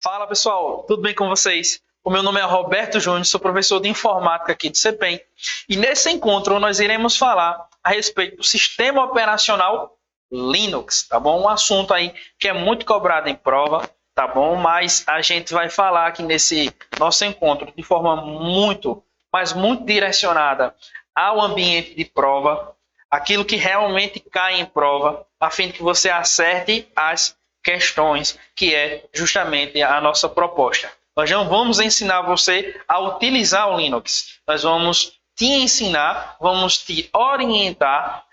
Fala pessoal, tudo bem com vocês? O meu nome é Roberto Júnior, sou professor de informática aqui do CEPEM e nesse encontro nós iremos falar a respeito do sistema operacional Linux, tá bom? Um assunto aí que é muito cobrado em prova, tá bom? Mas a gente vai falar aqui nesse nosso encontro de forma muito direcionada ao ambiente de prova, aquilo que realmente cai em prova, a fim de que você acerte as questões, que é justamente a nossa proposta. Nós não vamos ensinar você a utilizar o Linux. Nós vamos te ensinar, vamos te orientar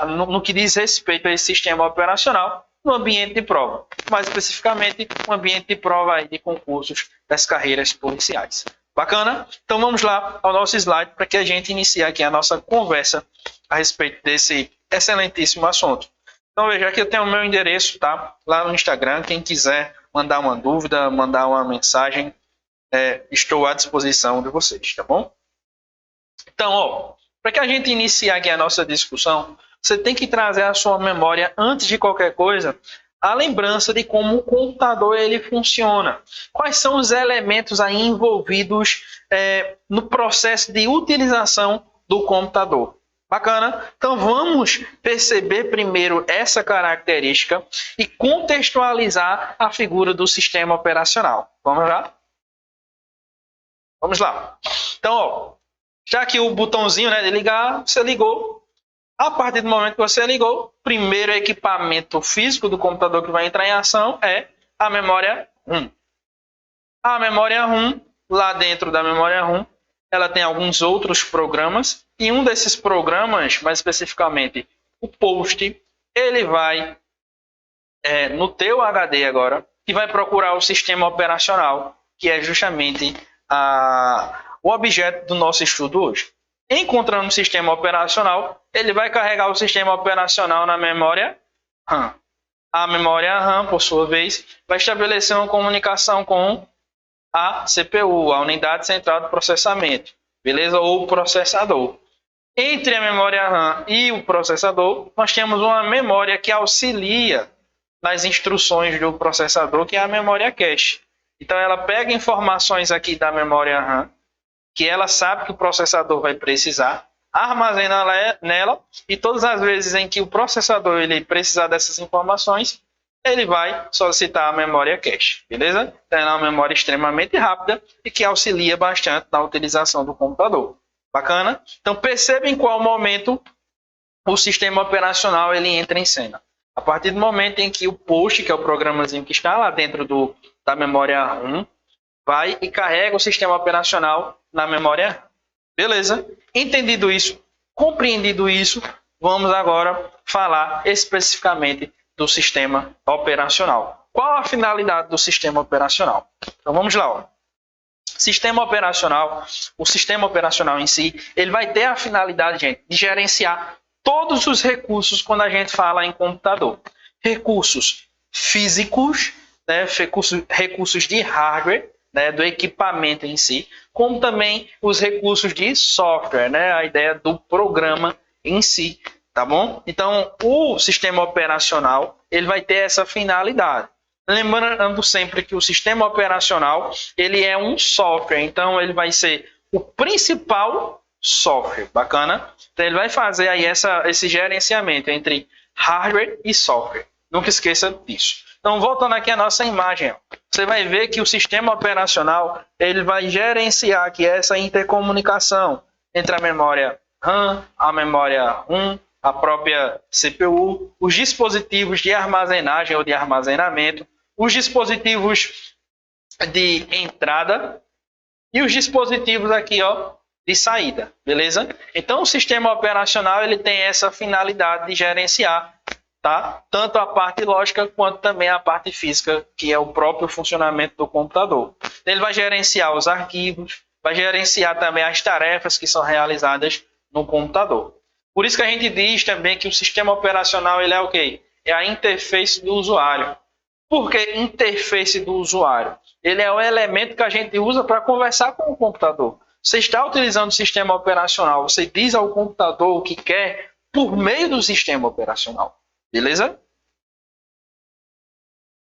no que diz respeito a esse sistema operacional no ambiente de prova. Mais especificamente, no ambiente de prova aí de concursos das carreiras policiais. Bacana? Então vamos lá ao nosso slide para que a gente inicie aqui a nossa conversa a respeito desse excelentíssimo assunto. Então veja, aqui eu tenho o meu endereço, tá? Lá no Instagram, quem quiser mandar uma dúvida, mandar uma mensagem, estou à disposição de vocês, tá bom? Então, para que a gente inicie aqui a nossa discussão, você tem que trazer à sua memória, antes de qualquer coisa, a lembrança de como o computador ele funciona. Quais são os elementos aí envolvidos no processo de utilização do computador. Bacana? Então vamos perceber primeiro essa característica e contextualizar a figura do sistema operacional. Vamos lá? Vamos lá. Então, já que o botãozinho de ligar, você ligou. A partir do momento que você ligou, o primeiro equipamento físico do computador que vai entrar em ação é a memória RAM. A memória RAM, lá dentro da memória RAM, ela tem alguns outros programas, e um desses programas, mais especificamente o POST, ele vai no teu HD agora, e vai procurar o sistema operacional, que é justamente o objeto do nosso estudo hoje. Encontrando o sistema operacional, ele vai carregar o sistema operacional na memória RAM. A memória RAM, por sua vez, vai estabelecer uma comunicação com a CPU, a unidade central de processamento, beleza? Ou o processador. Entre a memória RAM e o processador, nós temos uma memória que auxilia nas instruções do processador, que é a memória cache. Então, ela pega informações aqui da memória RAM, que ela sabe que o processador vai precisar, armazena nela, e todas as vezes em que o processador ele precisar dessas informações, ele vai solicitar a memória cache, beleza? Então, é uma memória extremamente rápida e que auxilia bastante na utilização do computador. Bacana? Então, perceba em qual momento o sistema operacional ele entra em cena. A partir do momento em que o POST, que é o programazinho que está lá dentro da memória RAM, vai e carrega o sistema operacional na memória RAM. Beleza? Entendido isso, compreendido isso, vamos agora falar especificamente do sistema operacional. Qual a finalidade do sistema operacional? Então vamos lá. O sistema operacional em si, ele vai ter a finalidade, gente, de gerenciar todos os recursos quando a gente fala em computador. Recursos físicos, recursos de hardware, do equipamento em si, como também os recursos de software, a ideia do programa em si. Tá bom? Então, o sistema operacional ele vai ter essa finalidade. Lembrando sempre que o sistema operacional ele é um software, então ele vai ser o principal software. Bacana? Então, ele vai fazer aí esse gerenciamento entre hardware e software. Nunca esqueça disso. Então, voltando aqui à nossa imagem, você vai ver que o sistema operacional ele vai gerenciar aqui essa intercomunicação entre a memória RAM, a memória ROM, a própria CPU, os dispositivos de armazenagem ou de armazenamento, os dispositivos de entrada e os dispositivos aqui, de saída, beleza? Então, o sistema operacional ele tem essa finalidade de gerenciar, tá? Tanto a parte lógica quanto também a parte física, que é o próprio funcionamento do computador. Ele vai gerenciar os arquivos, vai gerenciar também as tarefas que são realizadas no computador. Por isso que a gente diz também que o sistema operacional ele é o quê? É a interface do usuário. Por que interface do usuário? Ele é o elemento que a gente usa para conversar com o computador. Você está utilizando o sistema operacional, você diz ao computador o que quer por meio do sistema operacional. Beleza?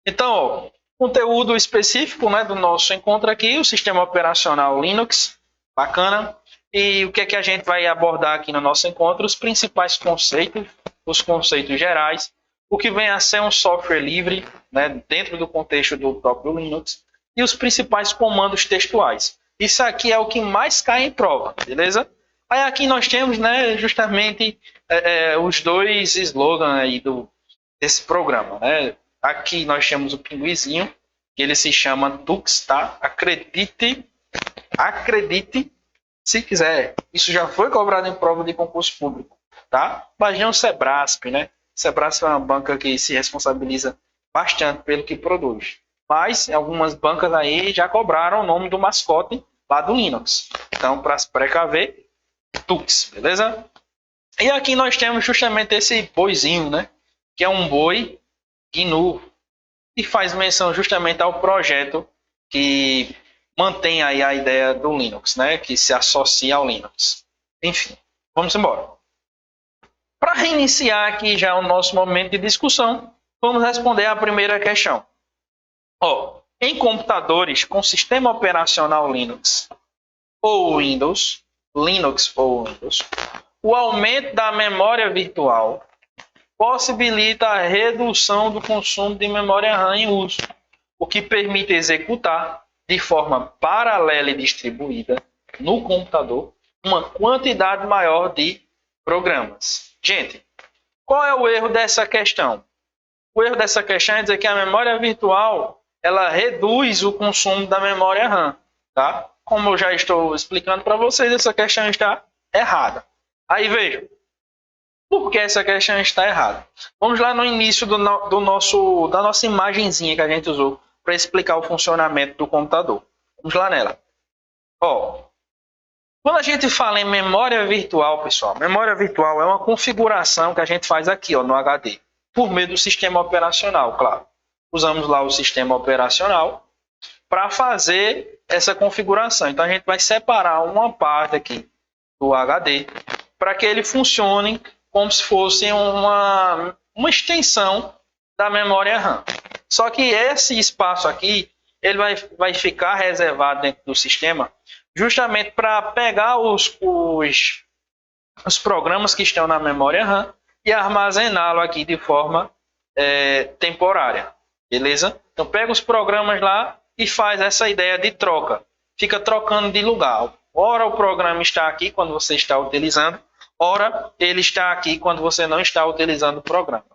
Então, ó, conteúdo específico, né, do nosso encontro aqui, o sistema operacional Linux, bacana. E o que é que a gente vai abordar aqui no nosso encontro? Os principais conceitos, os conceitos gerais, o que vem a ser um software livre, né, dentro do contexto do próprio Linux, e os principais comandos textuais. Isso aqui é o que mais cai em prova, beleza? Aí aqui nós temos, né, justamente os dois slogans aí desse programa, né? Aqui nós temos o pinguizinho, que ele se chama Tux, tá? Acredite se quiser. Isso já foi cobrado em prova de concurso público, tá? Imagina o Sebrasp, né? O Sebrasp é uma banca que se responsabiliza bastante pelo que produz. Mas algumas bancas aí já cobraram o nome do mascote lá do Linux. Então, para se precaver, Tux, beleza? E aqui nós temos justamente esse boizinho, né? Que é um boi GNU, e faz menção justamente ao projeto que mantém aí a ideia do Linux, né? Que se associa ao Linux. Enfim, vamos embora. Para reiniciar aqui já o nosso momento de discussão, vamos responder a primeira questão. Em computadores com sistema operacional Linux ou Windows, o aumento da memória virtual possibilita a redução do consumo de memória RAM em uso, o que permite executar de forma paralela e distribuída no computador uma quantidade maior de programas. Gente, qual é o erro dessa questão? O erro dessa questão é dizer que a memória virtual ela reduz o consumo da memória RAM, tá? Como eu já estou explicando para vocês, essa questão está errada. Aí veja, por que essa questão está errada? Vamos lá no início da nossa imagenzinha que a gente usou para explicar o funcionamento do computador. Vamos lá nela. Quando a gente fala em memória virtual, pessoal, memória virtual é uma configuração que a gente faz aqui no HD, por meio do sistema operacional, claro. Usamos lá o sistema operacional para fazer essa configuração. Então a gente vai separar uma parte aqui do HD para que ele funcione como se fosse uma extensão da memória RAM. Só que esse espaço aqui ele vai ficar reservado dentro do sistema justamente para pegar os programas que estão na memória RAM e armazená-lo aqui de forma temporária. Beleza? Então pega os programas lá e faz essa ideia de troca. Fica trocando de lugar. Ora o programa está aqui quando você está utilizando, ora ele está aqui quando você não está utilizando o programa.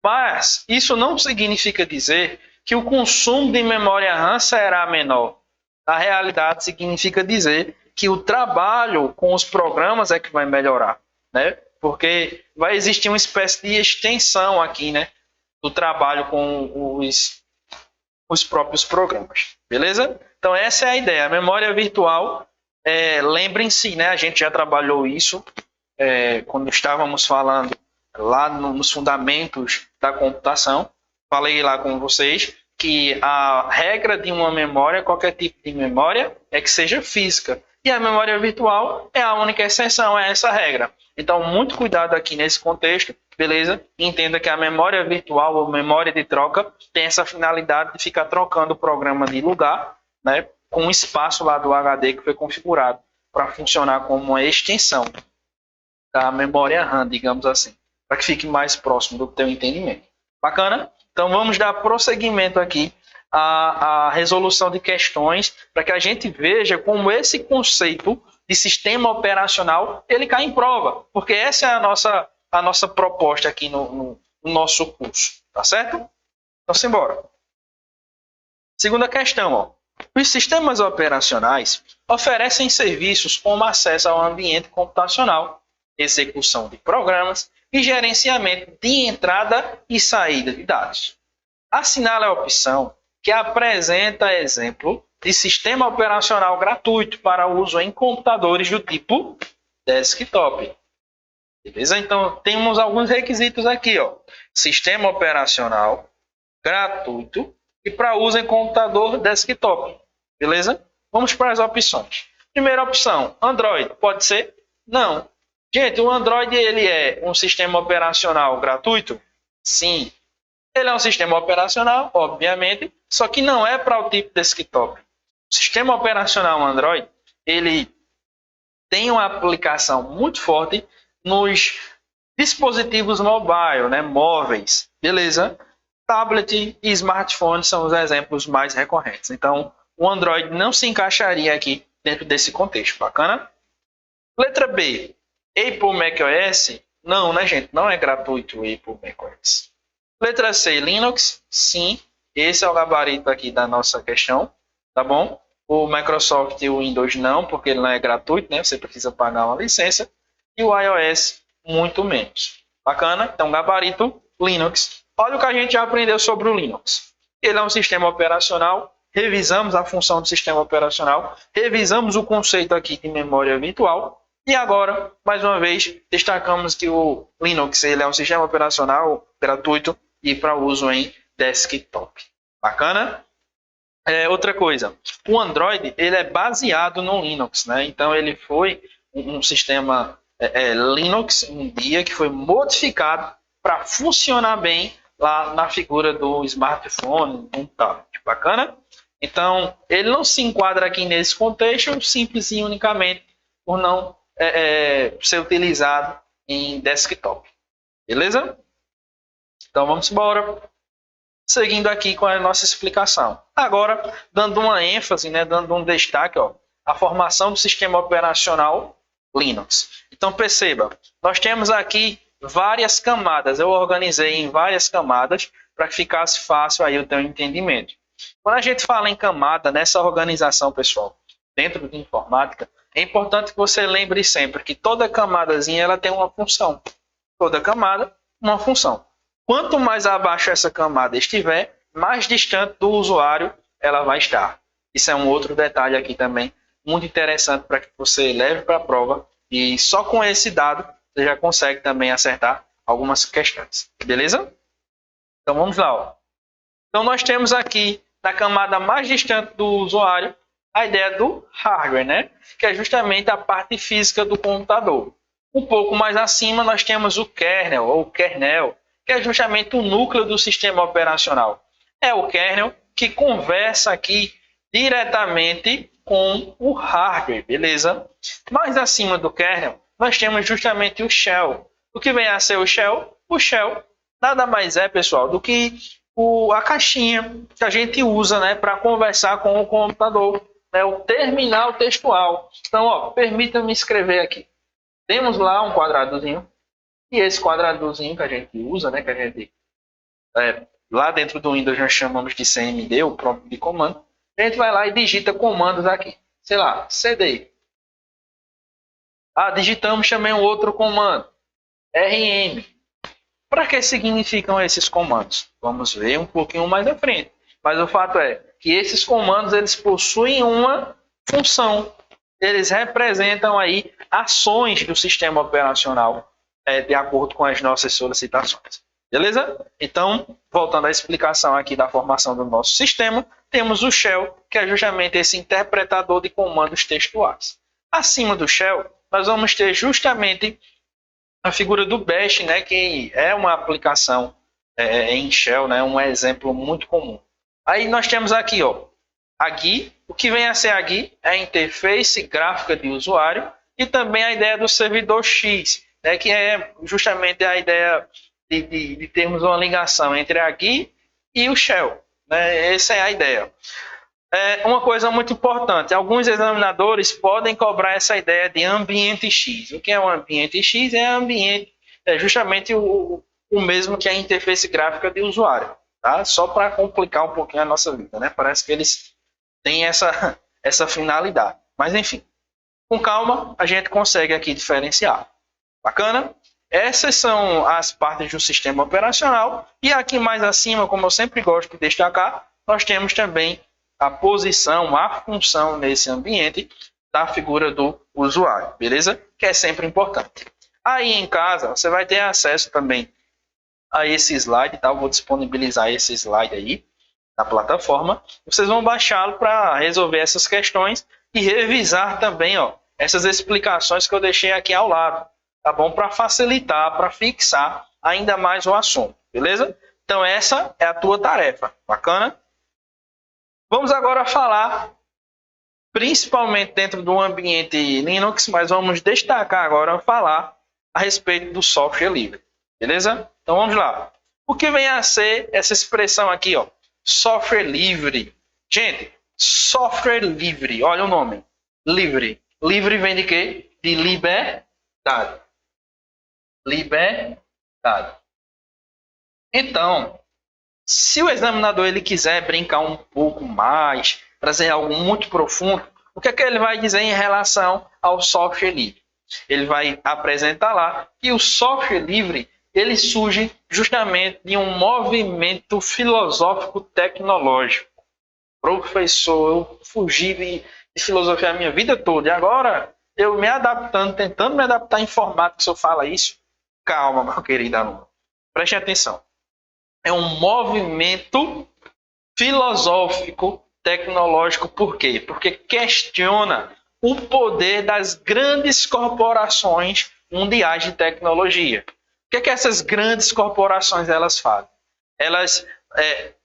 Mas isso não significa dizer que o consumo de memória RAM será menor. Na realidade, significa dizer que o trabalho com os programas é que vai melhorar, né? Porque vai existir uma espécie de extensão aqui, né, do trabalho com os próprios programas. Beleza? Então, essa é a ideia. A memória virtual, lembrem-se, né, a gente já trabalhou isso quando estávamos falando lá nos fundamentos da computação. Falei lá com vocês que a regra de uma memória, qualquer tipo de memória, é que seja física. E a memória virtual é a única exceção a essa regra. Então, muito cuidado aqui nesse contexto, beleza? Entenda que a memória virtual ou memória de troca tem essa finalidade de ficar trocando o programa de lugar, né, com o espaço lá do HD que foi configurado para funcionar como uma extensão da memória RAM, digamos assim, para que fique mais próximo do teu entendimento. Bacana? Então vamos dar prosseguimento aqui à resolução de questões para que a gente veja como esse conceito de sistema operacional ele cai em prova, porque essa é a nossa proposta aqui no nosso curso, tá certo? Então simbora. Segunda questão, os sistemas operacionais oferecem serviços como acesso ao ambiente computacional, execução de programas e gerenciamento de entrada e saída de dados. Assinale a opção que apresenta exemplo de sistema operacional gratuito para uso em computadores do tipo desktop. Beleza? Então, temos alguns requisitos aqui. Sistema operacional gratuito e para uso em computador desktop. Beleza? Vamos para as opções. Primeira opção, Android. Pode ser? Não. Gente, o Android ele é um sistema operacional gratuito? Sim. Ele é um sistema operacional, obviamente, só que não é para o tipo desktop. O sistema operacional Android, ele tem uma aplicação muito forte nos dispositivos mobile, né, móveis, beleza? Tablet e smartphone são os exemplos mais recorrentes. Então, o Android não se encaixaria aqui dentro desse contexto. Bacana? Letra B. Apple macOS? Não, né, gente? Não é gratuito o Apple macOS. Letra C. Linux? Sim. Esse é o gabarito aqui da nossa questão, tá bom? O Microsoft e o Windows não, porque ele não é gratuito, né? Você precisa pagar uma licença. E o iOS, muito menos. Bacana? Então, gabarito, Linux. Olha o que a gente já aprendeu sobre o Linux. Ele é um sistema operacional. Revisamos a função do sistema operacional. Revisamos o conceito aqui de memória virtual. E agora, mais uma vez, destacamos que o Linux ele é um sistema operacional gratuito e para uso em desktop. Bacana? Outra coisa, o Android ele é baseado no Linux, né? Então ele foi um sistema Linux um dia que foi modificado para funcionar bem lá na figura do smartphone, um tablet. Bacana? Então ele não se enquadra aqui nesse contexto, simples e unicamente por não ser utilizado em desktop. Beleza? Então vamos embora. Seguindo aqui com a nossa explicação. Agora, dando uma ênfase, né, dando um destaque, ó, a formação do sistema operacional Linux. Então, perceba, nós temos aqui várias camadas. Eu organizei em várias camadas para que ficasse fácil aí o teu entendimento. Quando a gente fala em camada, nessa organização, pessoal, dentro de informática, é importante que você lembre sempre que toda camadazinha ela tem uma função. Toda camada, uma função. Quanto mais abaixo essa camada estiver, mais distante do usuário ela vai estar. Isso é um outro detalhe aqui também, muito interessante para que você leve para a prova. E só com esse dado, você já consegue também acertar algumas questões. Beleza? Então vamos lá. Ó. Então nós temos aqui, na camada mais distante do usuário, a ideia do hardware, né? Que é justamente a parte física do computador. Um pouco mais acima, nós temos o kernel, ou kernel, que é justamente o núcleo do sistema operacional. É o kernel que conversa aqui diretamente com o hardware, beleza? Mais acima do kernel, nós temos justamente o shell. O que vem a ser o shell? O shell nada mais é, pessoal, do que a caixinha que a gente usa, né, para conversar com o computador, né, o terminal textual. Então, ó, permita-me escrever aqui. Temos lá um quadradozinho. E esse quadradozinho que a gente usa, né, que a gente lá dentro do Windows nós chamamos de CMD, o prompt de comando, a gente vai lá e digita comandos aqui. Sei lá, CD. Digitamos também um outro comando, RM. Para que significam esses comandos? Vamos ver um pouquinho mais à frente. Mas o fato é que esses comandos eles possuem uma função. Eles representam aí ações do sistema operacional de acordo com as nossas solicitações. Beleza? Então, voltando à explicação aqui da formação do nosso sistema, temos o shell, que é justamente esse interpretador de comandos textuais. Acima do shell, nós vamos ter justamente a figura do bash, né, que é uma aplicação em shell, né, um exemplo muito comum. Aí nós temos aqui, ó, a GUI. O que vem a ser a GUI é a interface gráfica de usuário e também a ideia do servidor X, né, que é justamente a ideia de termos uma ligação entre a GUI e o shell. Né? Essa é a ideia. Uma coisa muito importante, alguns examinadores podem cobrar essa ideia de ambiente X. O que é um ambiente X? É justamente o mesmo que a interface gráfica de usuário. Tá? Só para complicar um pouquinho a nossa vida. Né? Parece que eles têm essa finalidade. Mas enfim, com calma a gente consegue aqui diferenciar. Bacana? Essas são as partes do sistema operacional. E aqui mais acima, como eu sempre gosto de destacar, nós temos também a posição, a função nesse ambiente da figura do usuário, beleza? Que é sempre importante. Aí em casa, você vai ter acesso também a esse slide, tá? Eu vou disponibilizar esse slide aí na plataforma. Vocês vão baixá-lo para resolver essas questões e revisar também, ó, essas explicações que eu deixei aqui ao lado, tá bom? Para facilitar, para fixar ainda mais o assunto, beleza? Então essa é a tua tarefa. Bacana? Vamos agora falar, principalmente dentro do ambiente Linux, mas vamos destacar agora, falar a respeito do software livre. Beleza? Então vamos lá. O que vem a ser essa expressão aqui, ó? Software livre. Gente, software livre, olha o nome. Livre. Livre vem de quê? De liberdade. Liberdade. Então, se o examinador ele quiser brincar um pouco mais, trazer algo muito profundo, o que é que ele vai dizer em relação ao software livre? Ele vai apresentar lá que o software livre ele surge justamente de um movimento filosófico tecnológico. Professor, eu fugi de filosofia a minha vida toda e agora eu me adaptando, tentando me adaptar à informática, se eu falo isso. Calma, meu querido aluno. Preste atenção. É um movimento filosófico tecnológico. Por quê? Porque questiona o poder das grandes corporações mundiais de tecnologia. O que essas grandes corporações elas fazem? Elas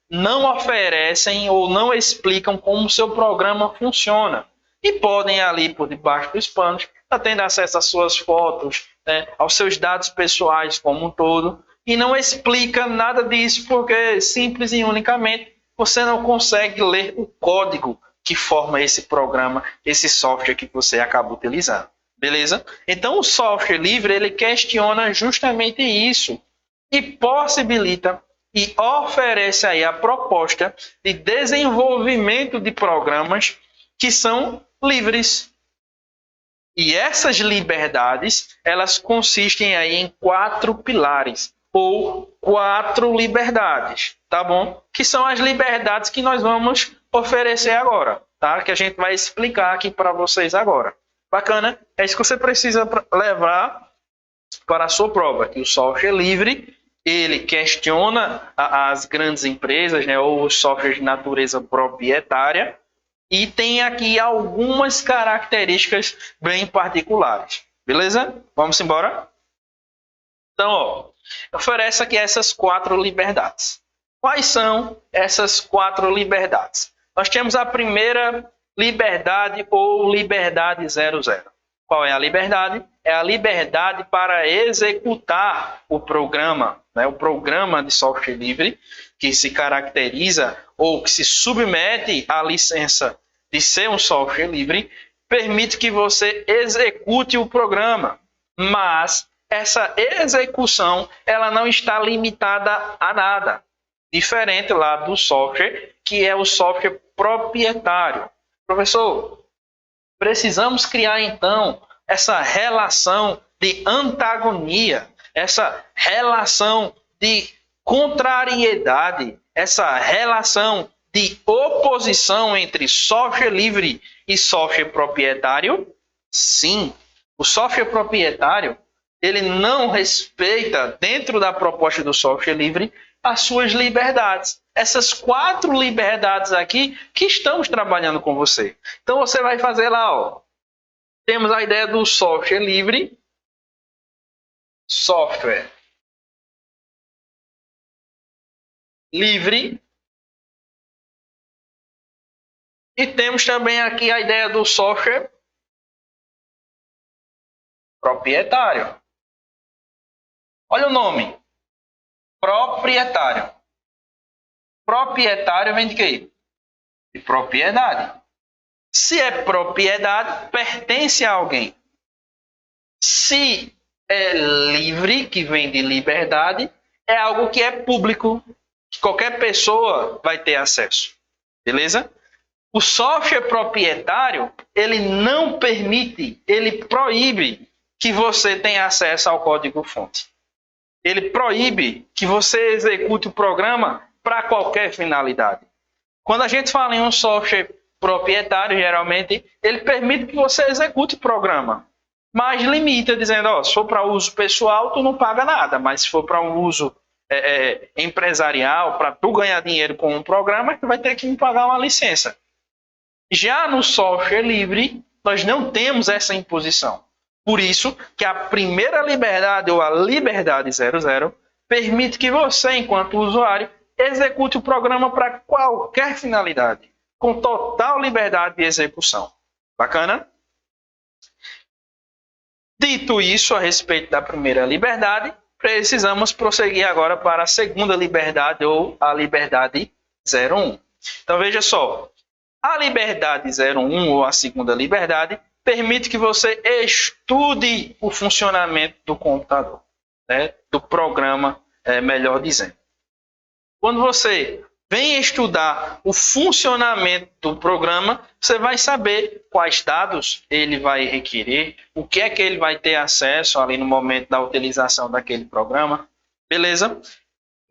não oferecem ou não explicam como o seu programa funciona. E podem ali, por debaixo dos panos, estar tendo acesso às suas fotos, aos seus dados pessoais como um todo, e não explica nada disso, porque simples e unicamente você não consegue ler o código que forma esse programa, esse software que você acaba utilizando. Beleza? Então, o software livre, ele questiona justamente isso e possibilita e oferece aí a proposta de desenvolvimento de programas que são livres. E essas liberdades, elas consistem aí em 4 pilares ou 4 liberdades, tá bom? Que são as liberdades que nós vamos oferecer agora, tá? Que a gente vai explicar aqui para vocês agora. Bacana? É isso que você precisa levar para a sua prova, que o software livre, ele questiona as grandes empresas, né, ou os softwares de natureza proprietária, e tem aqui algumas características bem particulares. Beleza? Vamos embora? Então, ó, oferece aqui essas 4 liberdades. Quais são essas 4 liberdades? Nós temos a primeira liberdade ou liberdade 00. Qual é a liberdade? É a liberdade para executar o programa, né? O programa de software livre, que se caracteriza ou que se submete à licença de ser um software livre, permite que você execute o programa, mas essa execução ela não está limitada a nada, diferente lá do software, que é o software proprietário. Professor, precisamos criar então essa relação de antagonia, essa relação de contrariedade, essa relação de oposição entre software livre e software proprietário? Sim, o software proprietário ele não respeita, dentro da proposta do software livre, as suas liberdades. Essas 4 liberdades aqui que estamos trabalhando com você. Então, você vai fazer lá, ó. Temos a ideia do software livre. Software livre. E temos também aqui a ideia do software proprietário. Olha o nome. Proprietário. Proprietário vem de quê? De propriedade. Se é propriedade, pertence a alguém. Se é livre, que vem de liberdade, é algo que é público, que qualquer pessoa vai ter acesso. Beleza? O software proprietário, ele não permite, ele proíbe que você tenha acesso ao código-fonte. Ele proíbe que você execute o programa para qualquer finalidade. Quando a gente fala em um software proprietário, geralmente, ele permite que você execute o programa, mas limita, dizendo, ó, se for para uso pessoal, tu não paga nada, mas se for para um uso empresarial, para tu ganhar dinheiro com um programa, tu vai ter que me pagar uma licença. Já no software livre, nós não temos essa imposição. Por isso que a primeira liberdade, ou a liberdade 00, permite que você, enquanto usuário, execute o programa para qualquer finalidade, com total liberdade de execução. Bacana? Dito isso a respeito da primeira liberdade, precisamos prosseguir agora para a segunda liberdade, ou a liberdade 01. Então veja só, a liberdade 01, ou a segunda liberdade, permite que você estude o funcionamento do computador, né? Do programa, melhor dizendo. Quando você vem estudar o funcionamento do programa, você vai saber quais dados ele vai requerer, o que é que ele vai ter acesso ali no momento da utilização daquele programa, beleza?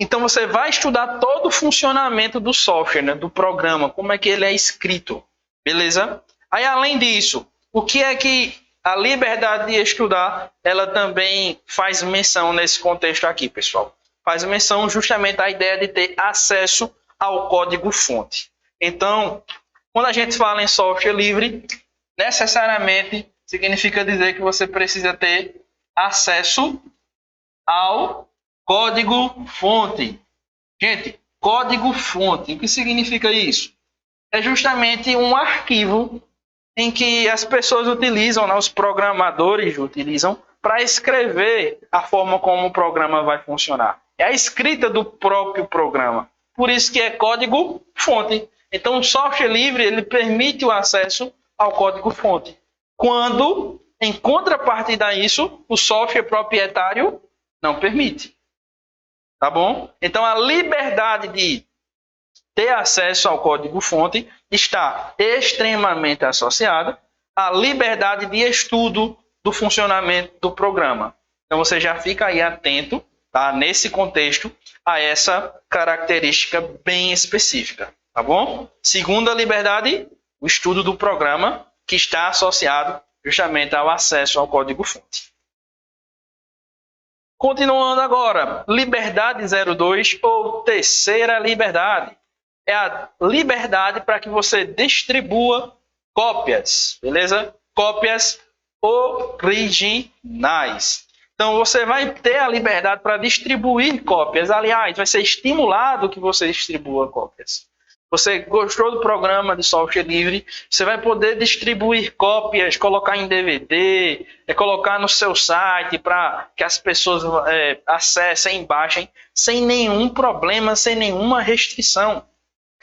Então você vai estudar todo o funcionamento do software, né, do programa, como é que ele é escrito, beleza? Aí além disso, o que é que a liberdade de estudar, ela também faz menção nesse contexto aqui, pessoal? Faz menção justamente à ideia de ter acesso ao código-fonte. Então, quando a gente fala em software livre, necessariamente significa dizer que você precisa ter acesso ao código-fonte. Gente, código-fonte, o que significa isso? É justamente um arquivo em que as pessoas utilizam, né, os programadores utilizam, para escrever a forma como o programa vai funcionar. É a escrita do próprio programa. Por isso que é código-fonte. Então, o software livre ele permite o acesso ao código-fonte. Quando, em contrapartida a isso, o software proprietário não permite. Tá bom? Então, a liberdade de ter acesso ao código-fonte está extremamente associada à liberdade de estudo do funcionamento do programa. Então, você já fica aí atento, tá, nesse contexto, a essa característica bem específica. Tá bom? Segunda liberdade, o estudo do programa, que está associado justamente ao acesso ao código-fonte. Continuando agora, liberdade 02, ou terceira liberdade. É a liberdade para que você distribua cópias, beleza? Cópias originais. Então, você vai ter a liberdade para distribuir cópias. Aliás, vai ser estimulado que você distribua cópias. Você gostou do programa de software livre, você vai poder distribuir cópias, colocar em DVD, colocar no seu site para que as pessoas acessem e baixem sem nenhum problema, sem nenhuma restrição.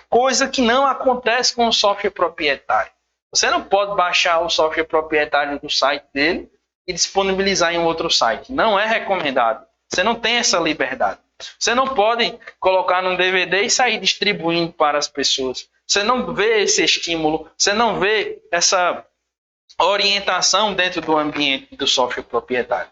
Coisa que não acontece com o software proprietário. Você não pode baixar o software proprietário do site dele e disponibilizar em outro site. Não é recomendado. Você não tem essa liberdade. Você não pode colocar num DVD e sair distribuindo para as pessoas. Você não vê esse estímulo, você não vê essa orientação dentro do ambiente do software proprietário.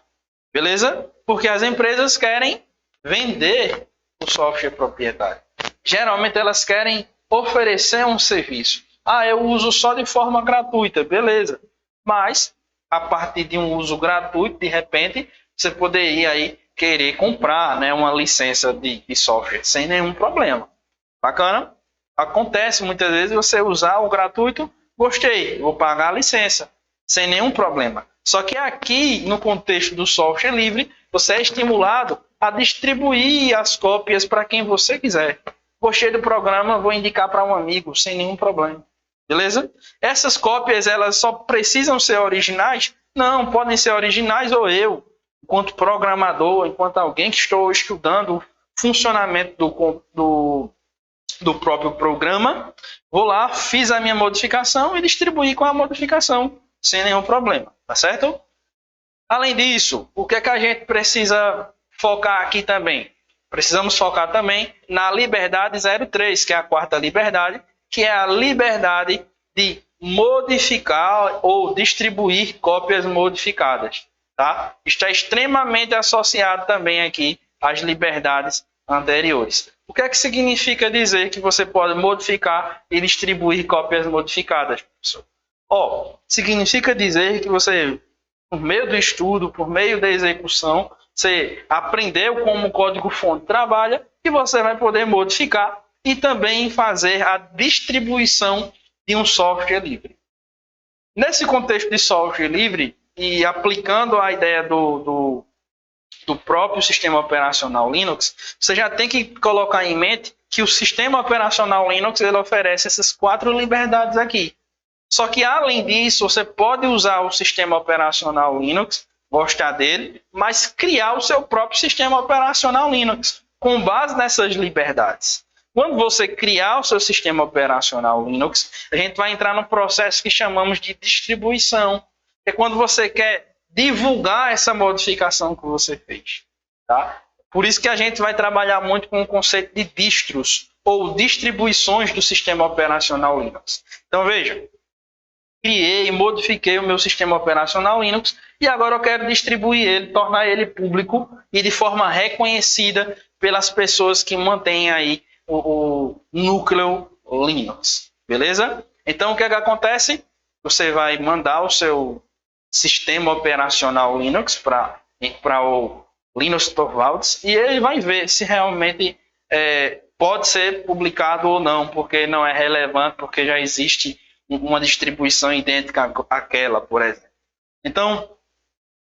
Beleza? Porque as empresas querem vender o software proprietário. Geralmente elas querem oferecer um serviço. Eu uso só de forma gratuita, beleza. Mas, a partir de um uso gratuito, de repente, você poderia aí querer comprar, né, uma licença de software sem nenhum problema. Bacana? Acontece muitas vezes você usar o gratuito, gostei, vou pagar a licença, sem nenhum problema. Só que aqui, no contexto do software livre, você é estimulado a distribuir as cópias para quem você quiser. Gostei do programa, vou indicar para um amigo, sem nenhum problema. Beleza? Essas cópias, elas só precisam ser originais? Não, podem ser originais ou eu, enquanto programador, enquanto alguém que estou estudando o funcionamento do próprio programa, vou lá, fiz a minha modificação e distribuí com a modificação, sem nenhum problema. Tá certo? Além disso, o que é que a gente precisa focar aqui também? Precisamos focar também na liberdade 03, que é a quarta liberdade, que é a liberdade de modificar ou distribuir cópias modificadas. Tá? Está extremamente associado também aqui às liberdades anteriores. O que é que significa dizer que você pode modificar e distribuir cópias modificadas, professor? Significa dizer que você, por meio do estudo, por meio da execução, você aprendeu como o código-fonte trabalha e você vai poder modificar e também fazer a distribuição de um software livre. Nesse contexto de software livre, e aplicando a ideia do do próprio sistema operacional Linux, você já tem que colocar em mente que o sistema operacional Linux ele oferece essas 4 liberdades aqui. Só que, além disso, você pode usar o sistema operacional Linux, gostar dele, mas criar o seu próprio sistema operacional Linux, com base nessas liberdades. Quando você criar o seu sistema operacional Linux, a gente vai entrar no processo que chamamos de distribuição, que é quando você quer divulgar essa modificação que você fez. Tá? Por isso que a gente vai trabalhar muito com o conceito de distros, ou distribuições do sistema operacional Linux. Então, veja, criei e modifiquei o meu sistema operacional Linux e agora eu quero distribuir ele, tornar ele público e de forma reconhecida pelas pessoas que mantêm aí o núcleo Linux, beleza? Então, o que é que acontece? Você vai mandar o seu sistema operacional Linux para o Linus Torvalds e ele vai ver se realmente pode ser publicado ou não, porque não é relevante, porque já existe uma distribuição idêntica àquela, por exemplo. Então,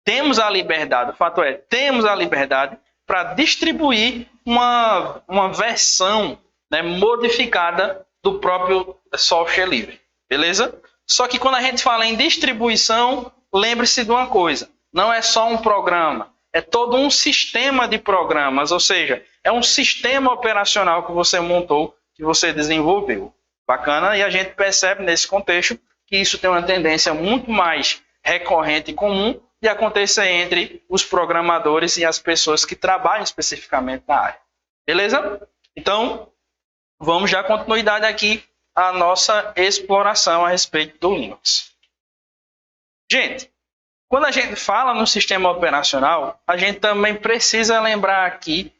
temos a liberdade, o fato é, temos a liberdade para distribuir uma versão, né, modificada do próprio software livre, beleza? Só que quando a gente fala em distribuição, lembre-se de uma coisa, não é só um programa, é todo um sistema de programas, ou seja, é um sistema operacional que você montou, que você desenvolveu. Bacana, e a gente percebe nesse contexto que isso tem uma tendência muito mais recorrente e comum de acontecer entre os programadores e as pessoas que trabalham especificamente na área. Beleza? Então, vamos dar continuidade aqui à nossa exploração a respeito do Linux. Gente, quando a gente fala no sistema operacional, a gente também precisa lembrar aqui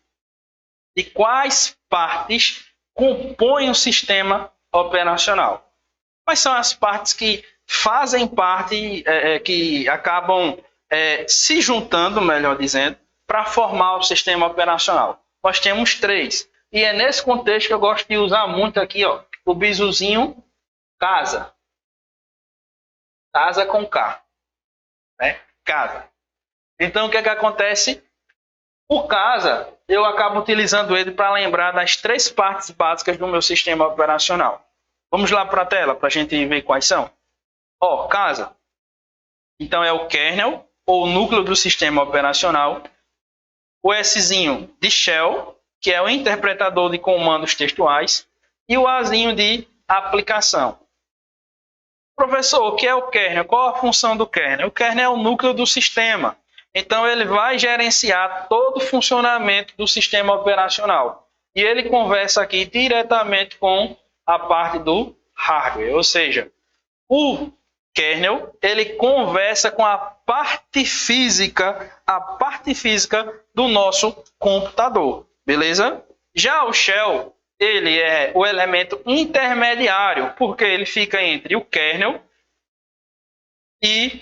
de quais partes compõem o sistema operacional. Quais são as partes que fazem parte, que acabam se juntando, melhor dizendo, para formar o sistema operacional? Nós temos 3. E é nesse contexto que eu gosto de usar muito aqui, ó, o bisuzinho casa. Casa com K. Né? Casa. Então, o que é que acontece? O casa, eu acabo utilizando ele para lembrar das 3 partes básicas do meu sistema operacional. Vamos lá para a tela para a gente ver quais são. Ó, casa. Então é o kernel, ou núcleo do sistema operacional. O Szinho de shell, que é o interpretador de comandos textuais. E o Azinho de aplicação. Professor, o que é o kernel? Qual a função do kernel? O kernel é o núcleo do sistema. Então, ele vai gerenciar todo o funcionamento do sistema operacional. E ele conversa aqui diretamente com a parte do hardware. Ou seja, o kernel, ele conversa com a parte física do nosso computador. Beleza? Já o shell, ele é o elemento intermediário, porque ele fica entre o kernel e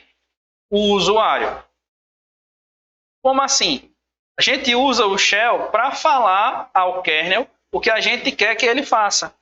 o usuário. Como assim? A gente usa o shell para falar ao kernel o que a gente quer que ele faça.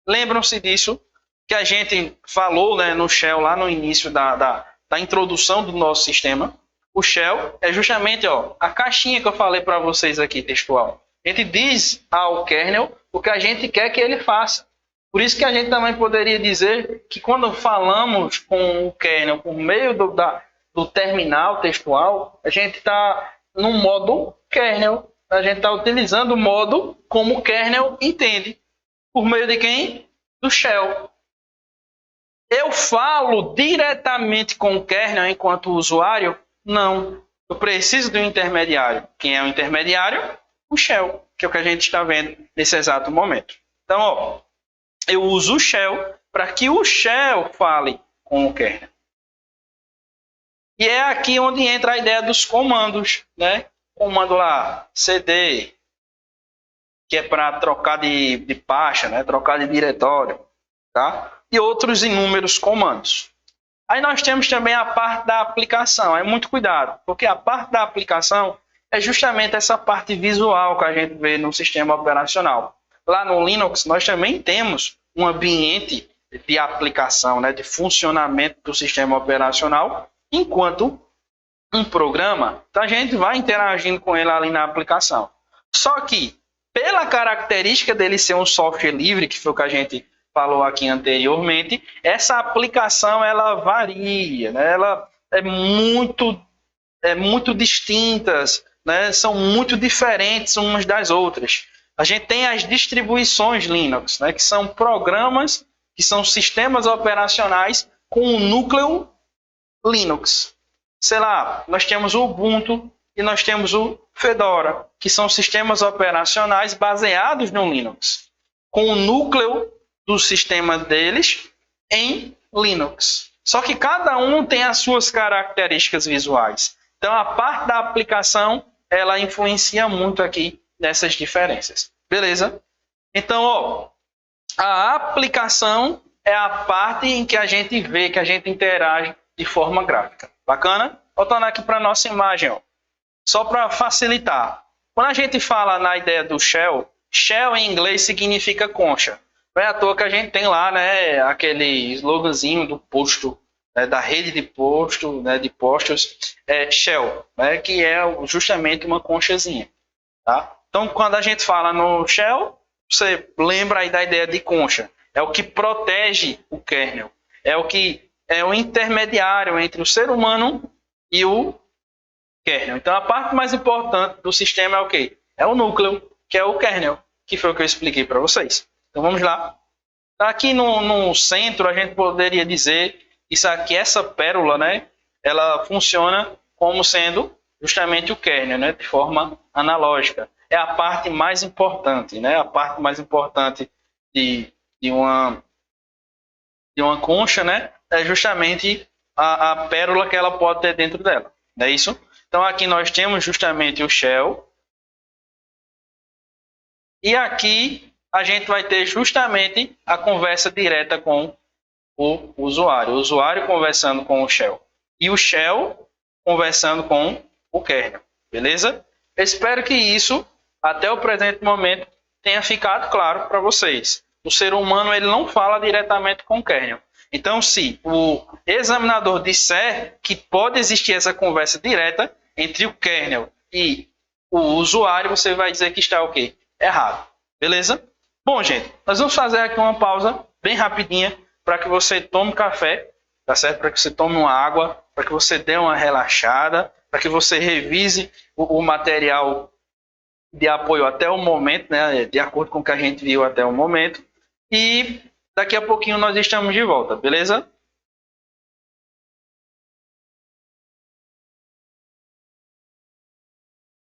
Lembram-se disso? Que a gente falou, né, no shell lá no início da introdução do nosso sistema. O shell é justamente a caixinha que eu falei para vocês aqui, textual. A gente diz ao kernel o que a gente quer que ele faça. Por isso que a gente também poderia dizer que quando falamos com o kernel por meio do terminal textual, a gente está no modo kernel. A gente está utilizando o modo como o kernel entende. Por meio de quem? Do shell. Eu falo diretamente com o kernel enquanto usuário? Não. Eu preciso de um intermediário. Quem é o intermediário? O shell, que é o que a gente está vendo nesse exato momento. Então, eu uso o shell para que o shell fale com o kernel. E é aqui onde entra a ideia dos comandos, né? Comando lá, cd, que é para trocar de pasta, né? Trocar de diretório, tá? E outros inúmeros comandos. Aí nós temos também a parte da aplicação. É muito cuidado, porque a parte da aplicação é justamente essa parte visual que a gente vê no sistema operacional. Lá no Linux, nós também temos um ambiente de aplicação, né, de funcionamento do sistema operacional, enquanto um programa, então a gente vai interagindo com ele ali na aplicação. Só que, pela característica dele ser um software livre, que foi o que a gente falou aqui anteriormente, essa aplicação ela varia, né? Ela é muito distintas, né? São muito diferentes umas das outras. A gente tem as distribuições Linux, né? Que são programas, que são sistemas operacionais com um núcleo Linux. Sei lá, nós temos o Ubuntu e nós temos o Fedora, que são sistemas operacionais baseados no Linux, com o núcleo do sistema deles em Linux. Só que cada um tem as suas características visuais. Então, a parte da aplicação, ela influencia muito aqui nessas diferenças. Beleza? Então, a aplicação é a parte em que a gente vê, que a gente interage de forma gráfica. Bacana? Voltando aqui para a nossa imagem. Só para facilitar. Quando a gente fala na ideia do shell, shell em inglês significa concha. Não é à toa que a gente tem lá, né, aquele sloganzinho do posto, né, da rede de posto, né, de postos, shell, né, que é justamente uma conchazinha. Tá? Então, quando a gente fala no shell, você lembra aí da ideia de concha. É o que protege o kernel. É o que é o intermediário entre o ser humano e o kernel. Então, a parte mais importante do sistema é o quê? É o núcleo, que é o kernel, que foi o que eu expliquei para vocês. Então, vamos lá. Aqui no centro, a gente poderia dizer isso aqui, essa pérola, né? Ela funciona como sendo justamente o kernel, né? De forma analógica. É a parte mais importante, né? A parte mais importante de uma concha, né? É justamente a pérola que ela pode ter dentro dela. Não é isso? Então, aqui nós temos justamente o shell. E aqui a gente vai ter justamente a conversa direta com o usuário conversando com o shell e o shell conversando com o kernel, beleza? Eu espero que isso, até o presente momento, tenha ficado claro para vocês. O ser humano ele não fala diretamente com o kernel. Então, se o examinador disser que pode existir essa conversa direta entre o kernel e o usuário, você vai dizer que está o quê? Errado, beleza? Bom, gente, nós vamos fazer aqui uma pausa bem rapidinha para que você tome café, tá certo? Para que você tome uma água, para que você dê uma relaxada, para que você revise o material de apoio até o momento, né? De acordo com o que a gente viu até o momento. E daqui a pouquinho nós estamos de volta, beleza?